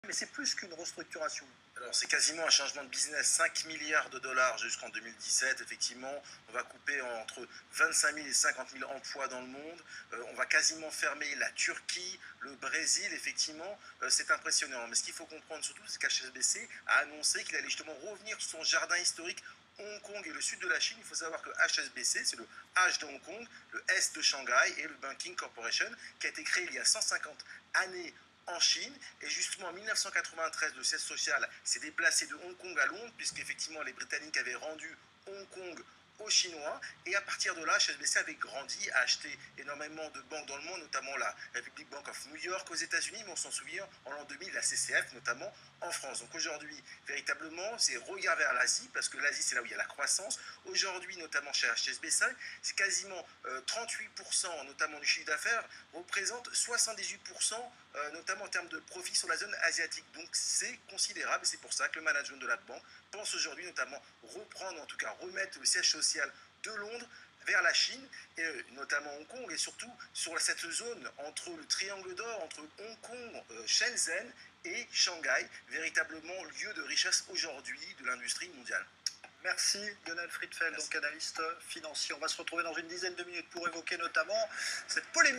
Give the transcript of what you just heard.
mais c'est plus qu'une restructuration. Alors c'est quasiment un changement de business, 5 milliards de dollars jusqu'en 2017, effectivement, on va couper entre 25 000 et 50 000 emplois dans le monde, on va quasiment fermer la Turquie, le Brésil, effectivement, c'est impressionnant. Mais ce qu'il faut comprendre surtout, c'est qu'HSBC a annoncé qu'il allait justement revenir sur son jardin historique Hong Kong et le sud de la Chine. Il faut savoir que HSBC, c'est le H de Hong Kong, le S de Shanghai et le Banking Corporation, qui a été créé il y a 150 années en Chine. Et justement, en 1993, le siège social s'est déplacé de Hong Kong à Londres, puisqu'effectivement, les Britanniques avaient rendu Hong Kong aux Chinois. Et à partir de là, HSBC avait grandi, a acheté énormément de banques dans le monde, notamment la Republic Bank of New York aux États-Unis, mais on s'en souvient, en l'an 2000, la CCF, notamment en France. Donc aujourd'hui, véritablement, c'est regard vers l'Asie, parce que l'Asie, c'est là où il y a la croissance. Aujourd'hui, notamment chez HSBC, c'est quasiment 38%, notamment du chiffre d'affaires, représente 78%, notamment en termes de profit sur la zone asiatique. Donc c'est considérable, et c'est pour ça que le management de la banque pense aujourd'hui notamment reprendre, en tout cas remettre le siège social de Londres vers la Chine, et notamment Hong Kong, et surtout sur cette zone entre le triangle d'or, entre Hong Kong, Shenzhen et Shanghai, véritablement lieu de richesse aujourd'hui de l'industrie mondiale. Merci Lionel Friedfeld, donc analyste financier. On va se retrouver dans une dizaine de minutes pour évoquer notamment cette polémique.